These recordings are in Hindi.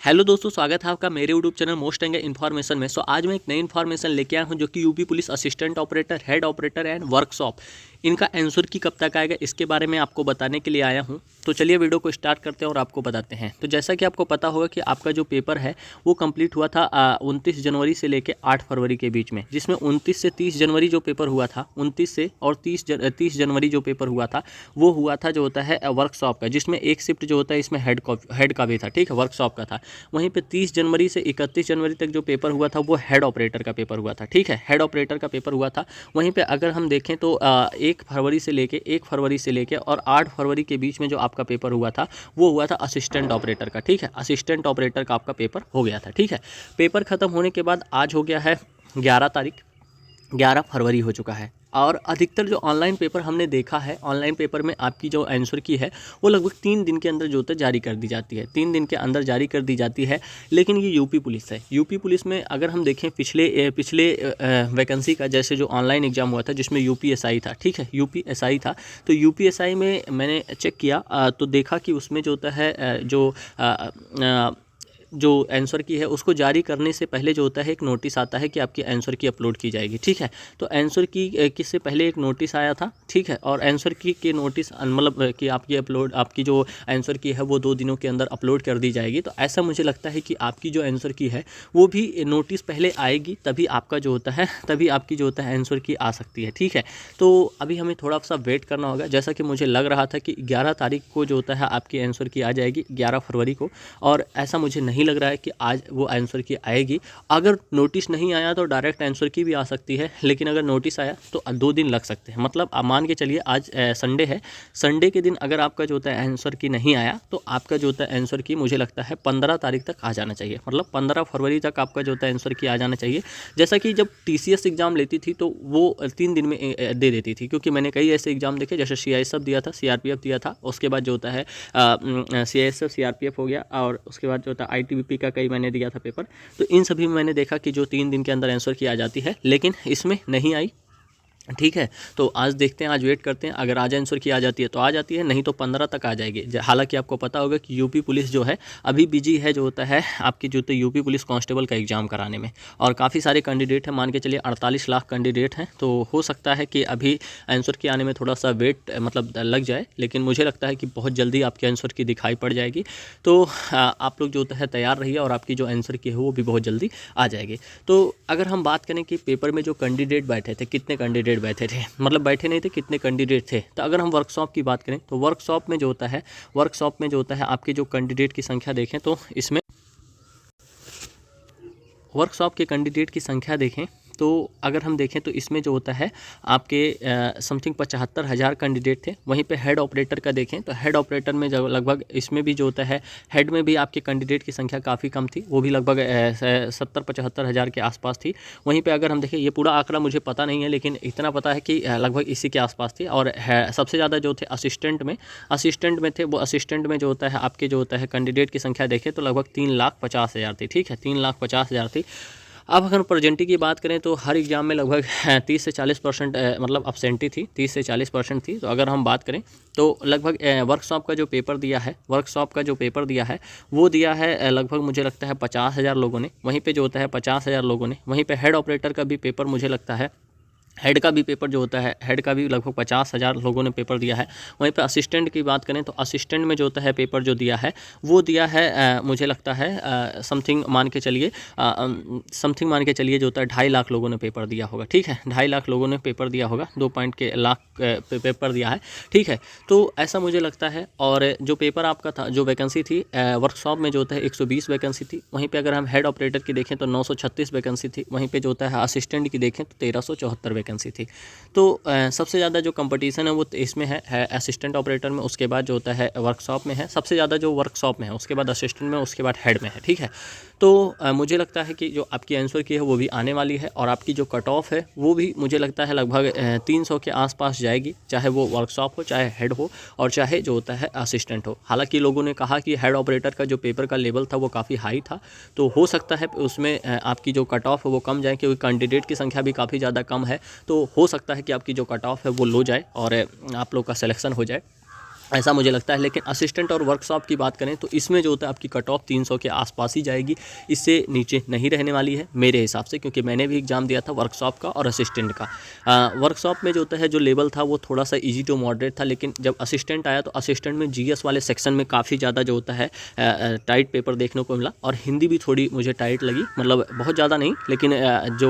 हेलो दोस्तों, स्वागत है आपका मेरे यूट्यूब चैनल मोस्ट एंगे इन्फॉर्मेशन में। आज मैं एक नई इन्फॉर्मेशन लेके आया हूं जो कि UP police assistant operator, head operator and workshop, इनका आंसर की कब तक आएगा इसके बारे में आपको बताने के लिए आया हूं। तो चलिए वीडियो को स्टार्ट करते हैं और आपको बताते हैं। तो जैसा कि आपको पता होगा कि आपका जो पेपर है वो कंप्लीट हुआ था 29 जनवरी से लेकर 8 फरवरी के बीच में, जिसमें 29 से 30 जनवरी जो पेपर हुआ था, 29 से और 30 जनवरी जो पेपर हुआ था वो हुआ था जो होता है वर्कशॉप का, जिसमें एक शिफ्ट जो होता है इसमें हेड का भी था, ठीक है, वर्कशॉप का था। वहीं पे 30 जनवरी से 31 जनवरी तक जो पेपर हुआ था वो हेड ऑपरेटर का पेपर हुआ था, ठीक है, हेड ऑपरेटर का पेपर हुआ था। वहीं पे अगर हम देखें तो 1 फरवरी से लेके और 8 फरवरी के बीच में जो आपका पेपर हुआ था वो हुआ था असिस्टेंट ऑपरेटर का, ठीक है, असिस्टेंट ऑपरेटर का आपका पेपर हो गया था, ठीक है। पेपर खत्म होने के बाद आज हो गया है 11 तारीख, 11 फरवरी हो चुका है। और अधिकतर जो ऑनलाइन पेपर हमने देखा है, ऑनलाइन पेपर में आपकी जो आंसर की है वो लगभग 3 दिन के अंदर जो होता है जारी कर दी जाती है, 3 दिन के अंदर जारी कर दी जाती है। लेकिन ये यूपी पुलिस है, यूपी पुलिस में अगर हम देखें पिछले वैकेंसी का, जैसे जो ऑनलाइन एग्जाम हुआ था जिसमें यूपीएसआई था, ठीक है, यूपीएसआई था, तो यूपीएसआई में मैंने चेक किया तो देखा कि उसमें जो होता है जो आंसर की है उसको जारी करने से पहले जो होता है एक नोटिस आता है कि आपकी आंसर की अपलोड की जाएगी, ठीक है। तो आंसर की से पहले एक नोटिस आया था, ठीक है, और आंसर की के नोटिस मतलब कि आपकी जो आंसर की है वो 2 दिनों के अंदर अपलोड कर दी जाएगी। तो ऐसा मुझे लगता है कि आपकी जो आंसर की है वो भी नोटिस पहले आएगी, तभी आपका जो होता है तभी आपकी जो होता है आंसर की आ सकती है, ठीक है। तो अभी हमें थोड़ा सा वेट करना होगा। जैसा कि मुझे लग रहा था कि 11 तारीख को जो होता है आपकी आंसर की आ जाएगी, 11 फरवरी को, और ऐसा मुझे नहीं लग रहा है कि आज वो आंसर की आएगी। अगर नोटिस नहीं आया तो डायरेक्ट आंसर की भी आ सकती है, लेकिन अगर नोटिस आया तो 2 दिन लग सकते हैं। मतलब आप मान के चलिए आज संडे है, संडे के दिन अगर आपका जो होता है आंसर की नहीं आया तो आपका जो होता है आंसर की मुझे लगता है 15 तारीख तक आ जाना चाहिए, मतलब 15 फरवरी तक आपका जो होता है आंसर की आ जाना चाहिए। जैसा कि जब TCS एग्ज़ाम लेती थी तो वो 3 दिन में दे देती थी, क्योंकि मैंने कई ऐसे एग्ज़ाम देखे, जैसे CISF दिया था, CRPF दिया था, उसके बाद जो होता है CISF CRPF हो गया, और उसके बाद जो होता है ITBP का कई मैंने दिया था पेपर। तो इन सभी में मैंने देखा कि जो 3 दिन के अंदर आंसर की आ जाती है, लेकिन इसमें नहीं आई, ठीक है। तो आज देखते हैं, आज वेट करते हैं, अगर आज आंसर की आ जाती है तो आ जाती है, नहीं तो 15 तक आ जाएगी। हालांकि आपको पता होगा कि यूपी पुलिस जो है अभी बिजी है जो होता है आपकी जो होता है यूपी पुलिस कांस्टेबल का एग्ज़ाम कराने में, और काफ़ी सारे कैंडिडेट हैं, मान के चलिए 48 लाख कैंडिडेट हैं। तो हो सकता है कि अभी आंसर की आने में थोड़ा सा वेट मतलब लग जाए, लेकिन मुझे लगता है कि बहुत जल्दी आपके आंसर की दिखाई पड़ जाएगी। तो आप लोग जो होता है तैयार रहिए, और आपकी जो आंसर की है वो भी बहुत जल्दी आ जाएगी। तो अगर हम बात करें कि पेपर में जो कैंडिडेट बैठे थे, कितने कैंडिडेट बैठे थे, मतलब बैठे नहीं थे, कितने कैंडिडेट थे, तो अगर हम वर्कशॉप की बात करें तो वर्कशॉप में जो होता है आपके जो कैंडिडेट की संख्या देखें तो इसमें वर्कशॉप के कैंडिडेट की संख्या देखें तो अगर हम देखें तो इसमें जो होता है आपके समथिंग 75,000 कैंडिडेट थे। वहीं पे हेड ऑपरेटर का देखें तो हेड ऑपरेटर में जो लगभग इसमें भी जो होता है हेड में भी आपके कैंडिडेट की संख्या काफ़ी कम थी, वो भी लगभग 70-75 हज़ार के आसपास थी। वहीं पे अगर हम देखें, ये पूरा आंकड़ा मुझे पता नहीं है, लेकिन इतना पता है कि लगभग इसी के आसपास थी। और सबसे ज़्यादा जो थे असिस्टेंट में थे, वो असिस्टेंट में जो होता है आपके जो होता है कैंडिडेट की संख्या देखें तो लगभग 3,50,000 थी, ठीक है, 3,50,000 थी। अब अगर प्रेजेंटी की बात करें तो हर एग्ज़ाम में लगभग 30 से 40% मतलब अपसेंटी थी, 30 से 40% थी। तो अगर हम बात करें तो लगभग वर्कशॉप का जो पेपर दिया है वो दिया है लगभग मुझे लगता है 50,000 लोगों ने। वहीं पे जो होता है 50,000 लोगों ने, वहीं पे हेड ऑपरेटर का भी पेपर मुझे लगता है, हेड का भी पेपर जो होता है, हेड का भी लगभग 50,000 लोगों ने पेपर दिया है। वहीं पे असिस्टेंट की बात करें तो असिस्टेंट में जो होता है पेपर जो दिया है वो दिया है मुझे लगता है समथिंग मान के चलिए जो होता है 2.5 लाख लोगों ने पेपर दिया होगा, ठीक है, 2.5 लाख लोगों ने पेपर दिया होगा, 2 पॉइंट के लाख पेपर दिया है, ठीक है। तो ऐसा मुझे लगता है। और जो पेपर आपका था, जो वैकेंसी थी वर्कशॉप में जो होता है 120 वैकेंसी थी। वहीं पर अगर हम हेड ऑपरेटर की देखें तो 936 वैकेंसी थी। वहीं पर जो होता है असिस्टेंट की देखें तो 1374 वैकेंसी थी। तो सबसे ज़्यादा जो कंपटीशन है वो इसमें है असिस्टेंट ऑपरेटर में, उसके बाद जो होता है वर्कशॉप में है, सबसे ज़्यादा जो वर्कशॉप में है, उसके बाद असिस्टेंट में, उसके बाद हेड में है, ठीक है। तो मुझे लगता है कि जो आपकी आंसर की है वो भी आने वाली है, और आपकी जो कट ऑफ है वो भी मुझे लगता है लगभग 300 के आसपास जाएगी, चाहे वो वर्कशॉप हो, चाहे हेड हो, और चाहे जो होता है असिस्टेंट हो। हालांकि लोगों ने कहा कि हेड ऑपरेटर का जो पेपर का लेवल था वो काफ़ी हाई था, तो हो सकता है उसमें आपकी जो कट ऑफ है वो कम जाए, क्योंकि कैंडिडेट की संख्या भी काफ़ी ज़्यादा कम है। तो हो सकता है कि आपकी जो कट ऑफ है वो लो जाए और आप लोग का सिलेक्शन हो जाए। ऐसा मुझे लगता है। लेकिन असिस्टेंट और वर्कशॉप की बात करें तो इसमें जो होता है आपकी कट ऑफ 300 के आसपास ही जाएगी, इससे नीचे नहीं रहने वाली है मेरे हिसाब से, क्योंकि मैंने भी एग्जाम दिया था वर्कशॉप का और असिस्टेंट का। वर्कशॉप में जो होता है जो लेवल था वो थोड़ा सा इजी टू मॉडरेट था, लेकिन जब असिस्टेंट आया तो असिस्टेंट में जीएस वाले सेक्शन में काफ़ी ज़्यादा जो होता है टाइट पेपर देखने को मिला, और हिंदी भी थोड़ी मुझे टाइट लगी, मतलब बहुत ज़्यादा नहीं, लेकिन जो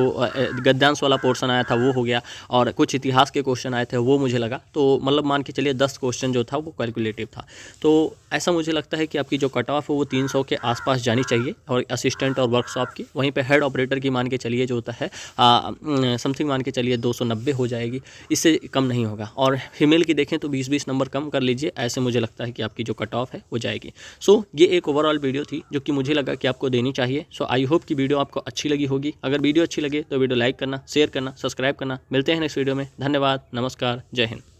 गद्यांश वाला पोर्शन आया था वो हो गया, और कुछ इतिहास के क्वेश्चन आए थे वो मुझे लगा, तो मतलब मान के चलिए 10 क्वेश्चन जो था वो कैलकुलेटिव था। तो ऐसा मुझे लगता है कि आपकी जो कट ऑफ है वो 300 के आसपास जानी चाहिए, और असिस्टेंट और वर्कशॉप की। वहीं पे हेड ऑपरेटर की मान के चलिए जो होता है समथिंग मान के चलिए 290 हो जाएगी, इससे कम नहीं होगा। और फीमेल की देखें तो 20-20 नंबर कम कर लीजिए, ऐसे मुझे लगता है कि आपकी जो कट ऑफ है वो जाएगी। सो ये एक ओवरऑल वीडियो थी जो कि मुझे लगा कि आपको देनी चाहिए। सो आई होप कि वीडियो आपको अच्छी लगी होगी। अगर वीडियो अच्छी लगे तो वीडियो लाइक करना, शेयर करना, सब्सक्राइब करना। मिलते हैं नेक्स्ट वीडियो में। धन्यवाद, नमस्कार, जय हिंद।